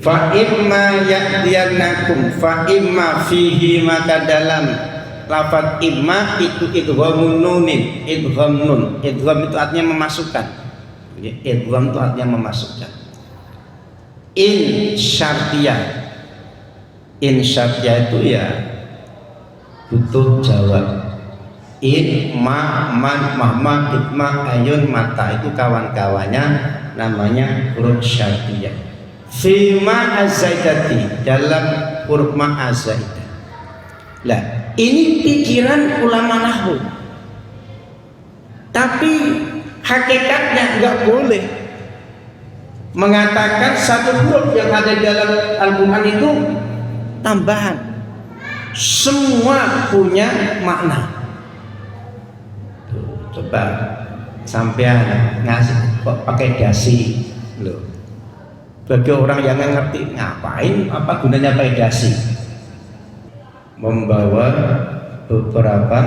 Fa imma ya'tiyannakum, fa imma fihi, maka dalam lafaz imma itu idghamun nunin, idgham nun. Idgham itu artinya memasukkan. Idgham itu artinya memasukkan. In syartiyah. In syartiyah itu ya butuh jawab. In, ma, man, mahma, itma, ayun, mata, itu kawan-kawannya namanya huruf syartiyah. Fima azaidati, dalam huruf ma azaidah. Lah, ini pikiran ulama nahwu. Tapi hakikatnya nggak boleh mengatakan satu huruf yang ada dalam Al-Quran itu tambahan. Semua punya makna. Coba sampean ngasih kok pakai dasi loh. Bagi orang yang nggak ngerti, ngapain, apa gunanya pakai dasi? Membawa beberapa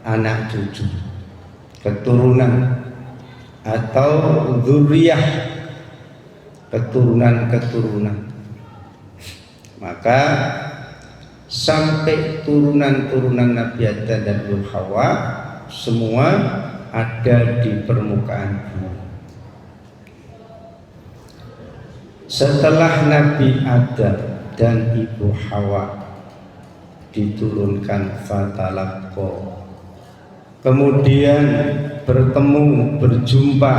anak cucu, keturunan atau dzurriyyah, keturunan. Maka sampai turunan-turunan Nabi Adam dan Hawa semua ada di permukaan bumi. Setelah Nabi Adam dan Ibu Hawa diturunkan fatalaqqa, kemudian bertemu, berjumpa.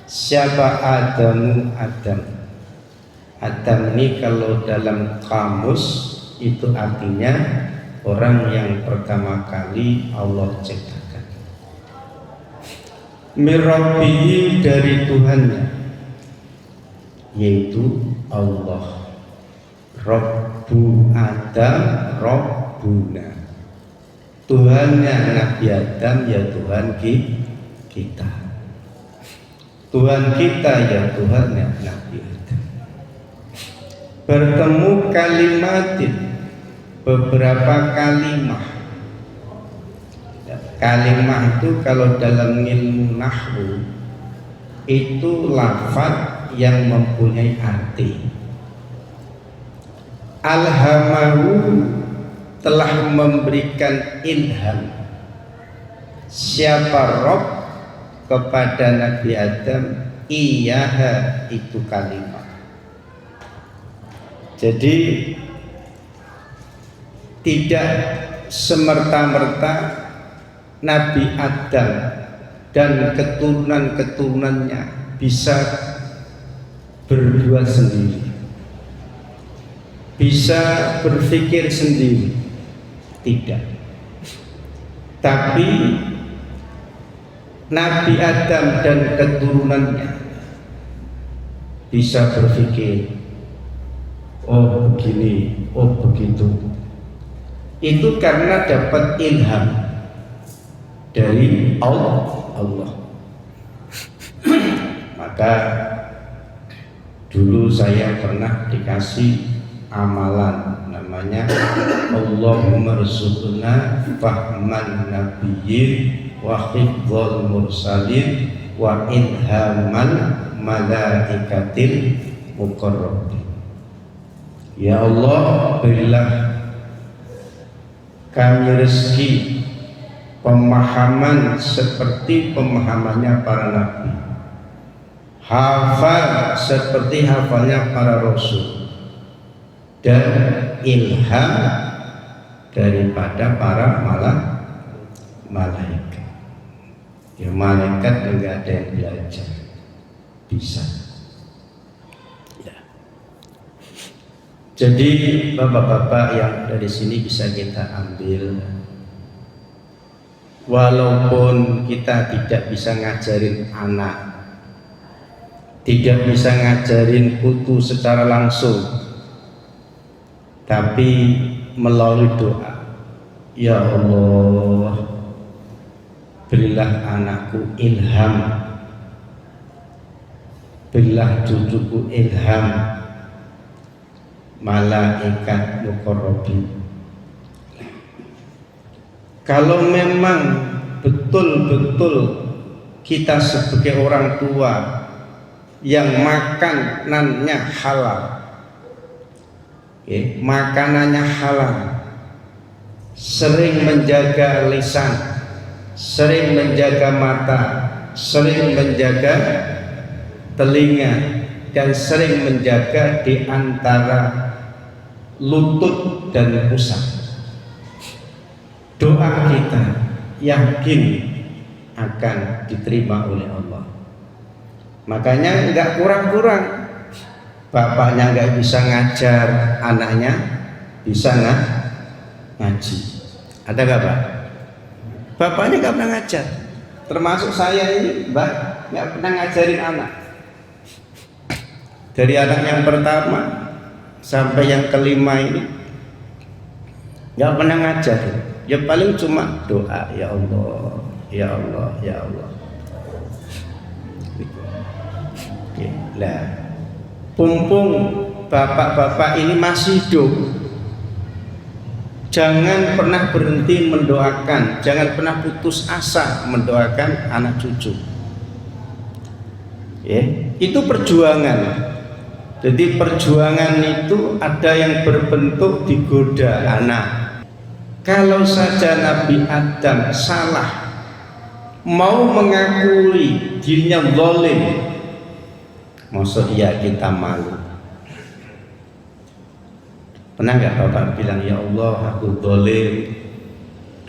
Siapa Adam? Adam ini kalau dalam kamus itu artinya orang yang pertama kali Allah ciptakan. Mirabbihi, dari Tuhannya, yaitu Allah. Rabbu Adam, Rabbuna, Tuhannya Nabi Adam ya Tuhan kita. Tuhan kita ya Tuhannya Nabi Adam. Bertemu kalimatin, beberapa kalimah. Kalimah itu kalau dalam ilmu nahwu itu lafaz yang mempunyai arti. Alhamahu, telah memberikan ilham. Siapa Rabb kepada Nabi Adam, iyaha, itu kalimat. Jadi tidak semerta-merta Nabi Adam dan keturunan-keturunannya bisa berdua sendiri, bisa berpikir sendiri, tidak. Tapi Nabi Adam dan keturunannya bisa berpikir, oh begini, oh begitu. Itu karena dapat ilham dari Allah. Maka dulu saya pernah dikasih amalan namanya Allahumma rzuqna fahman nabiyyin wa hifdzal mursalin wa ilhamal malaikatil muqarrabin. Ya Allah, berilah kami rezeki pemahaman seperti pemahamannya para nabi, hafal seperti hafalnya para rasul, dan ilham daripada para malaikat. Ya, malaikat enggak ada yang belajar, bisa. Ya. Jadi bapak-bapak yang dari sini bisa kita ambil, walaupun kita tidak bisa ngajarin anak, tidak bisa ngajarin putu secara langsung, tapi melalui doa, ya Allah, berilah anakku ilham, berilah cucuku ilham malaikat muqarrabin. Kalau memang betul-betul kita sebagai orang tua yang makanannya halal, makanannya halal, sering menjaga lisan, sering menjaga mata, sering menjaga telinga, dan sering menjaga di antara lutut dan pusat. Doa kita yakin akan diterima oleh Allah. Makanya nggak kurang-kurang bapaknya nggak bisa ngajar, anaknya bisa ngaji. Ada nggak Pak? Bapaknya nggak pernah ngajar, termasuk saya ini, Mbak, nggak pernah ngajarin anak. Dari anak yang pertama sampai yang kelima ini nggak pernah ngajar. Ya paling cuma doa, ya Allah, ya Allah, ya Allah. Lah, mumpung bapak-bapak ini masih hidup, jangan pernah berhenti mendoakan, jangan pernah putus asa mendoakan anak cucu. Itu perjuangan. Jadi perjuangan itu ada yang berbentuk digoda anak. Kalau saja Nabi Adam salah, mau mengakui dirinya zalim, maksud iya kita malu. Pernah nggak Bapak bilang, ya Allah aku zalim,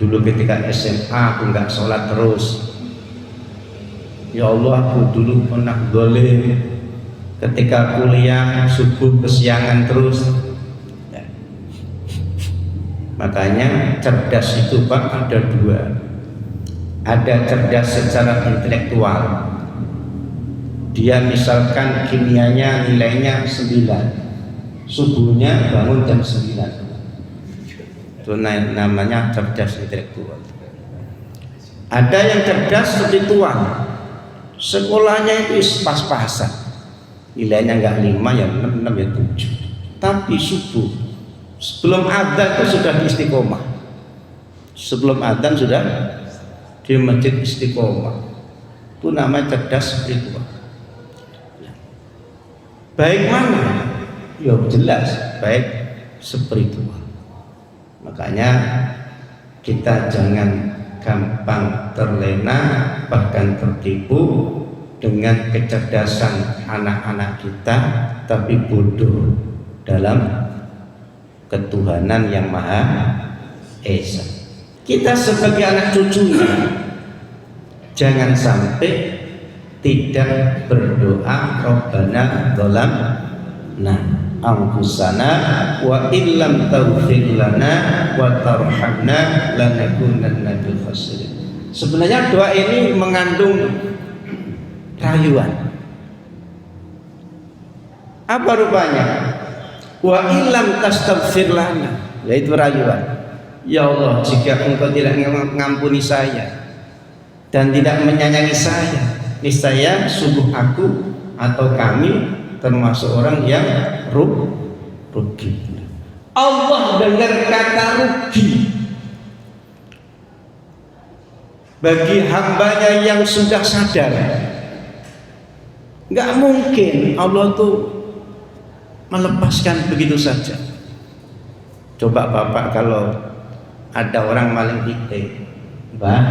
dulu ketika SMA aku nggak sholat terus, ya Allah aku dulu pernah zalim ketika kuliah subuh kesiangan terus. Makanya cerdas itu Pak ada dua. Ada cerdas secara intelektual, dia misalkan kimianya nilainya 9, subuhnya bangun jam 9, itu namanya cerdas intelektual. Ada yang cerdas spiritual, sekolahnya itu pas-pasan, nilainya enggak 5 ya 6, 6 ya 7, tapi subuh sebelum adzan itu sudah istiqomah, sebelum adzan sudah di masjid istiqomah. Itu namanya cerdas spiritual. Baik mana? Ya jelas baik spiritual. Makanya kita jangan gampang terlena bahkan tertipu dengan kecerdasan anak-anak kita, tapi bodoh dalam ketuhanan yang Maha Esa. Kita sebagai anak cucunya jangan sampai tidak berdoa Rabbana zalamna anfusana wa illam taghfir lana wa tarhamna lanakunanna minal khasirin. Sebenarnya doa ini mengandung rayuan. Apa rupanya? Wa illam tastaghfir lana, yaitu rayuan. Ya Allah, jika Engkau tidak mengampuni saya dan tidak menyayangi saya, niscaya sungguh aku atau kami termasuk orang yang rugi. Allah dengar kata rugi bagi hambanya yang sudah sadar. Nggak mungkin Allah tuh melepaskan begitu saja. Coba Bapak kalau ada orang maling pitik, Mbah,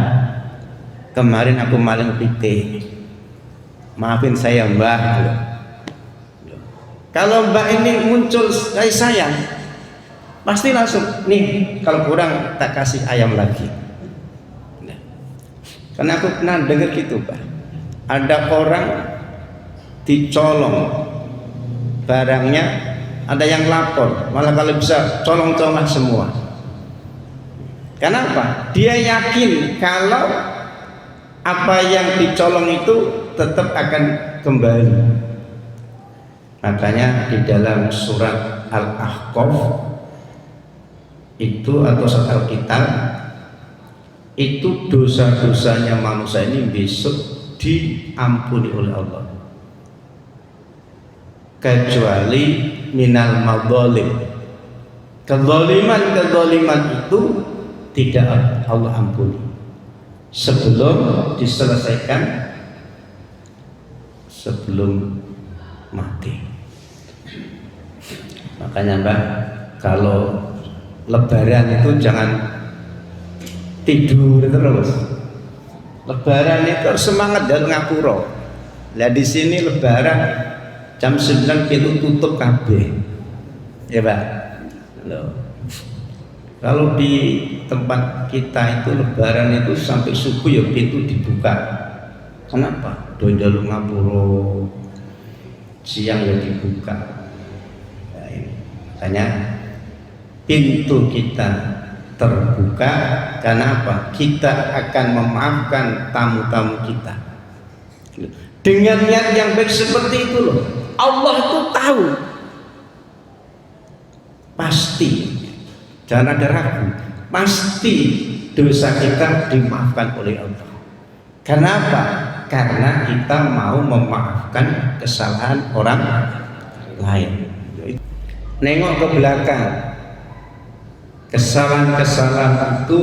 kemarin aku maling pitik, maafin saya Mbah. Kalau Mbak ini muncul saya sayang, pasti langsung nih, kalau kurang tak kasih ayam lagi. Karena aku pernah dengar gitu Pak, ada orang dicolong barangnya, ada yang lapor, malah kalau bisa colong-colong semua. Kenapa? Dia yakin kalau apa yang dicolong itu tetap akan kembali. Makanya di dalam surat Al-Ahqaf itu atau surat Al-Kitab itu dosa-dosanya manusia ini besok diampuni oleh Allah, kecuali minal madzalim. Kezaliman itu tidak Allah ampuni sebelum diselesaikan, sebelum mati. Makanya Mbak, kalau Lebaran itu jangan tidur terus. Lebaran itu harus semangat dan ngapura. Lah di sini Lebaran jam 9 itu tutup kabeh. Ya Pak. Loh. Kalau di tempat kita itu Lebaran itu sampai subuh ya pintu dibuka. Kenapa? Dalu ngapura. Siang ya dibuka. Nah, ini. Makanya pintu kita terbuka karena apa? Kita akan memaafkan tamu-tamu kita dengan niat yang baik seperti itu loh. Allah itu tahu pasti, jangan ada ragu, pasti dosa kita dimaafkan oleh Allah. Kenapa? Karena kita mau memaafkan kesalahan orang lain. Nengok ke belakang, kesalahan-kesalahan itu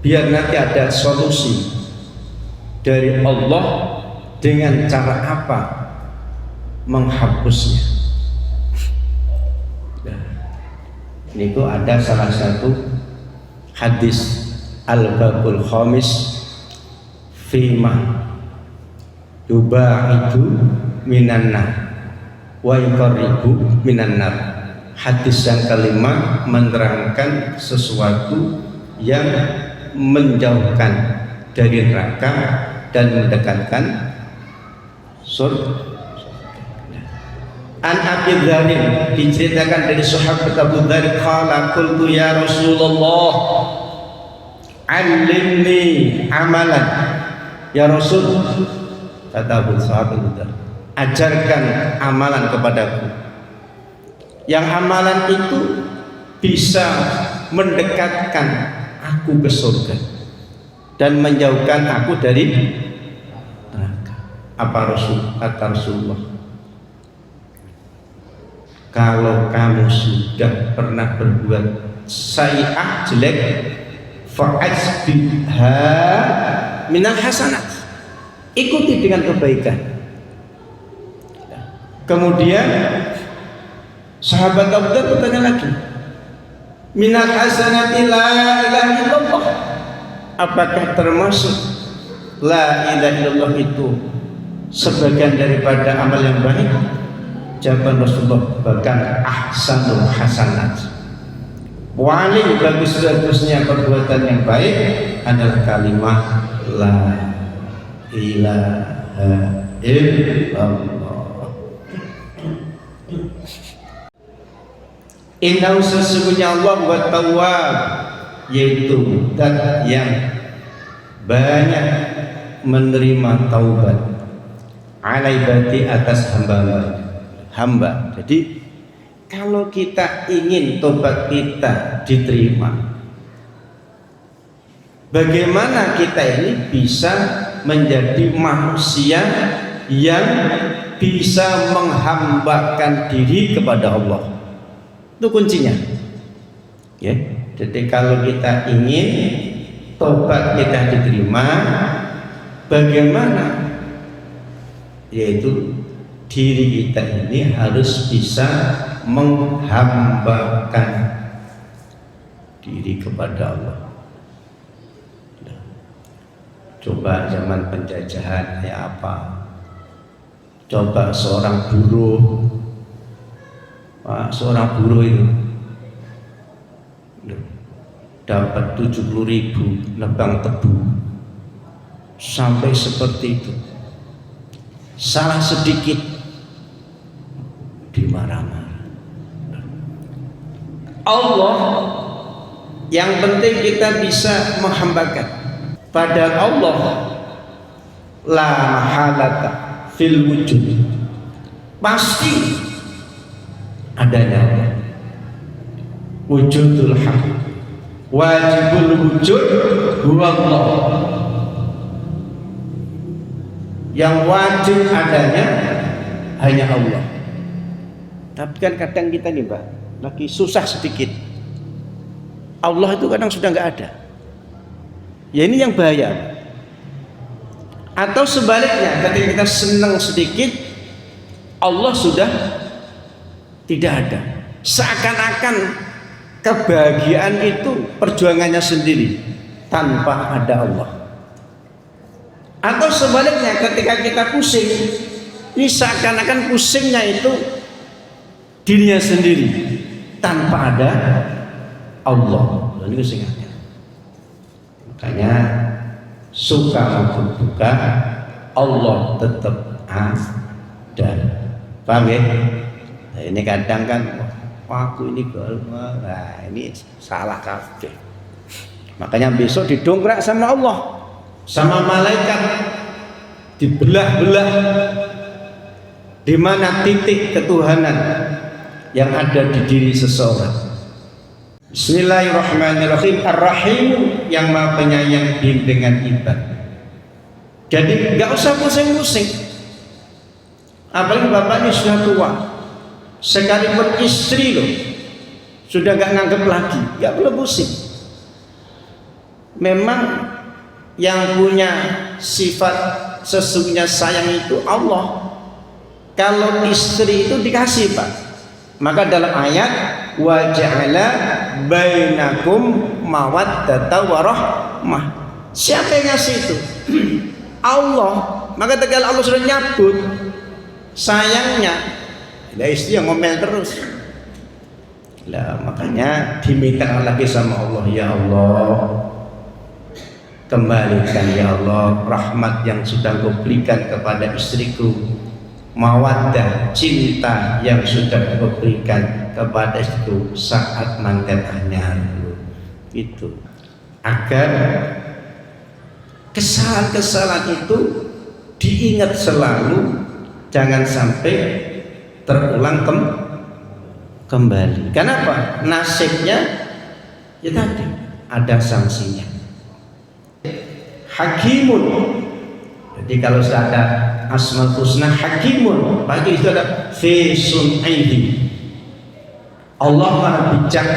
biar nanti ada solusi dari Allah dengan cara apa menghapusnya. Ini tuh ada salah satu hadis al-babul khamis fima yubaidu minan nar wa yuqarribu minan nar. Hadis yang kelima menerangkan sesuatu yang menjauhkan dari neraka dan mendekatkan surga. An Abi Dzar diceritakan dari sahabat Abu Dzar qala qultu ya Rasulullah allimni amalan. Ya Rasul, kata Abu Dzar, ajarkan amalan kepadaku yang amalan itu bisa mendekatkan aku ke surga dan menjauhkan aku dari neraka. Apa kata Rasulullah, kalau kamu sudah pernah berbuat sayyi'ah jelek, fa'asbihha minal hasanat, ikuti dengan kebaikan. Kemudian sahabat Abu Dzar bertanya lagi, minal hasanati la ilaha illallah, apakah termasuk la ilaha illallah itu sebagian daripada amal yang baik? Jawaban Rasulullah, bahkan ahsanul hasanat, paling bagus-bagusnya perbuatan yang baik adalah kalimat la ilaha illallah. Innahu sesungguhnya Allah wa tawwab, yaitu zat yang banyak menerima taubat, alaibati atas hamba. Jadi kalau kita ingin tobat kita diterima, bagaimana kita ini bisa menjadi manusia yang bisa menghambakan diri kepada Allah? Itu kuncinya. Ya. Jadi kalau kita ingin tobat kita diterima, bagaimana? Yaitu diri kita ini harus bisa menghambakan diri kepada Allah. Coba zaman penjajahan kayak apa? Coba seorang buruh, seorang buruh itu dapat 70.000 lebang tebu, sampai seperti itu. Salah sedikit dimarah-marah. Allah yang penting kita bisa menghambakan. Padahal Allah la mahalata fil wujud, pasti adanya Allah. Wujudul haq, wajibul wujud huwa Allah. Yang wajib adanya hanya Allah. Tapi kan kadang kita nih Pak, lagi susah sedikit, Allah itu kadang sudah nggak ada. Ya ini yang bahaya. Atau sebaliknya, ketika kita senang sedikit, Allah sudah tidak ada. Seakan-akan kebahagiaan itu perjuangannya sendiri tanpa ada Allah. Atau sebaliknya, ketika kita pusing, ini seakan-akan pusingnya itu dirinya sendiri tanpa ada Allah. Ini kesengaja. Makanya suka maupun duka Allah tetap ada. Paham ya? Nah, ini kadang kan aku ini nah ini salah kabeh. Makanya besok didongkrak sama Allah, sama malaikat, dibelah-belah di mana titik ketuhanan yang ada di diri seseorang. Bismillahirrahmanirrahim. Ar-Rahim, yang Maha Penyayang bimbingan ibad. Jadi nggak usah pusing-pusing. Apalagi bapaknya sudah tua, sekalipun istri loh sudah nggak nganggep lagi, nggak perlu pusing. Memang yang punya sifat sesungguhnya sayang itu Allah. Kalau istri itu dikasih Pak, maka dalam ayat wa ja'ala bainakum mawaddata warahmah, siapa yang ngasih itu? Allah. Maka ketika Allah sudah nyabut sayangnya, ada istri yang ngomel terus lah. Makanya diminta lagi sama Allah, ya Allah, kembalikan ya Allah rahmat yang sudah Kau berikan kepada istriku, mawaddah, cinta yang sudah Kau berikan kepada istriku saat mangkat anyar itu, agar kesalahan-kesalahan itu diingat selalu, jangan sampai terulang kembali. Kenapa? Nasibnya ya tadi ada sanksinya. Hakimun. Jadi kalau sudah ada Asmaul Husna Hakimun, bagi itu ada fi sun'ihi. Allah Maha bijak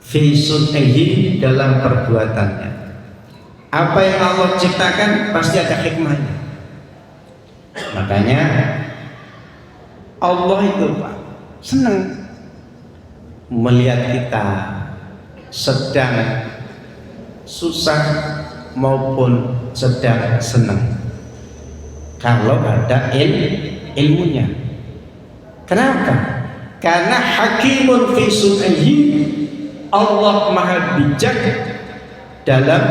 fi sun'ihi, dalam perbuatannya. Apa yang Allah ciptakan pasti ada hikmahnya. Makanya Allah itu Pak senang melihat kita sedang susah maupun sedang senang kalau ada ilmunya. Kenapa? Karena hakimun fi sun'ihi, Allah Maha bijak dalam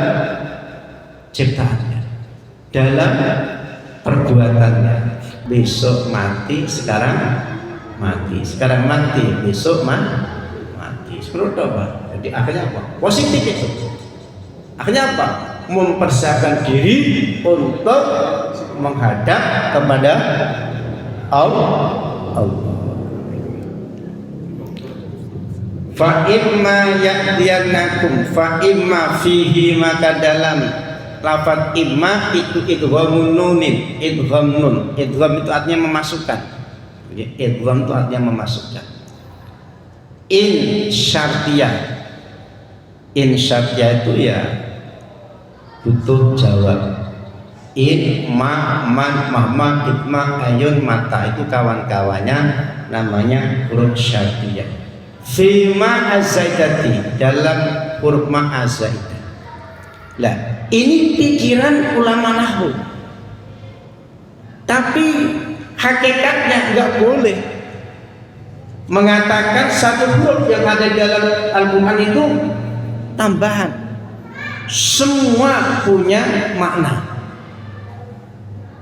ciptaannya, dalam perbuatannya. Besok mati, sekarang mati, sekarang mati, besok mati. Seperti apa? Jadi akhirnya apa? Positif itu. Akhirnya apa? Mempersiapkan diri untuk menghadap kepada Allah. Fa imma ya'tiyannakum fa imma fihi, maka dalam lafaz imma itu idghamun nunin, idgham nun. Idgham itu artinya memasukkan. Idgham itu artinya memasukkan. In syartiyah. In syartiyah itu ya butuh jawab. In ma man mahma itma ayun mata, itu kawan-kawannya namanya huruf syartiyah. Fima azaidati, dalam huruf ma azaidah. Lah, ini pikiran ulama nahwu, tapi hakikatnya nggak boleh mengatakan satu huruf yang ada dalam Al-Quran itu tambahan. Semua punya makna.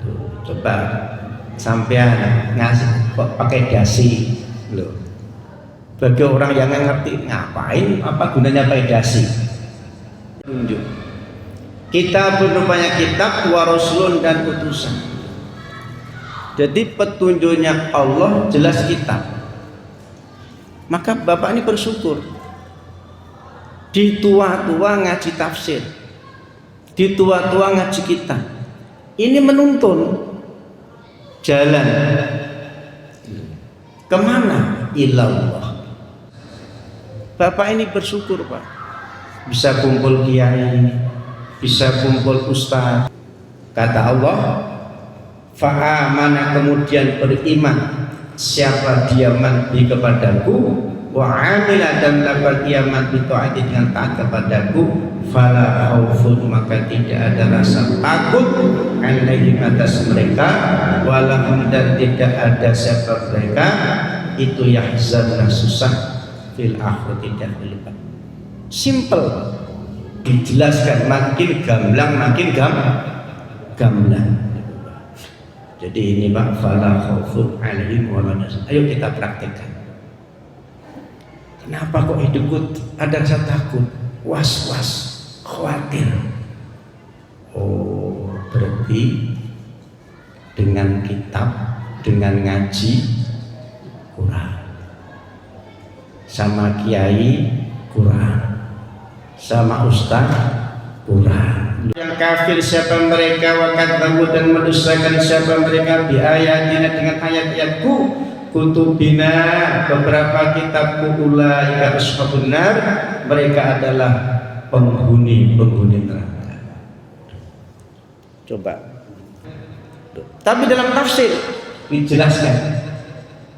Tuh, coba sampean ngasih kok pakai dasi loh. Bagi orang yang nggak ngerti, ngapain, apa gunanya pakai dasi? Tunjuk. Kita berupaya kitab wa rasulun, dan utusan. Jadi petunjuknya Allah jelas kitab. Maka bapak ini bersyukur. Di tua-tua ngaji tafsir, di tua-tua ngaji kitab. Ini menuntun jalan kemana? Ilallah. Bapak ini bersyukur Pak, bisa kumpul kiai, bisa kumpul ustaz. Kata Allah, fa'amana kemudian beriman siapa dia mati kepadaku, wa amila dan lakukan ia mati taati dengan taat kepadaku, fala khaufun maka tidak ada rasa takut alaihim atas mereka, walahum dan tidak ada siapa mereka itu yahzanna susah fil akhirati dan depan. Simple dijelaskan, makin gamblang makin gamblang. Jadi ini Pak, fala khaufun alaihim wa la hum. Ayo kita praktekkan. Kenapa kok hidupku ada rasa takut, was-was, khawatir? Oh, berarti dengan kitab, dengan ngaji kurang, sama kiai kurang, sama ustaz kurang. Yang kafir siapa mereka, wakadzabu dan mendustakan siapa mereka bi ayatina dengan ayat-ayatku, kutubina beberapa kitabku, ulaika ashabun nar mereka adalah penghuni neraka. Coba. Tapi dalam tafsir dijelaskan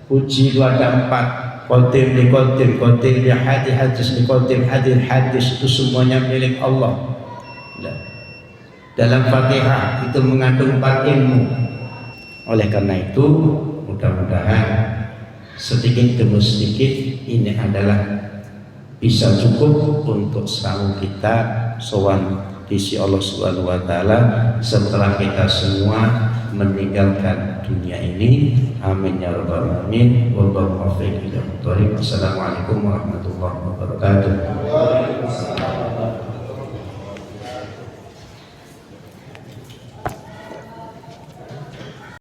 puji itu ada 4, qadim li qadim, qadim li hadis li qadim, hadis itu semuanya milik Allah. Dalam Fatihah itu mengandung 4 ilmu. Oleh karena itu mudah-mudahan sedikit demi sedikit ini adalah bisa cukup untuk selalu kita sowan di sisi Allah Subhanahu wa taala setelah kita semua meninggalkan dunia ini. Amin ya rabbal alamin. Wallahu a'lam. Assalamualaikum warahmatullahi wabarakatuh.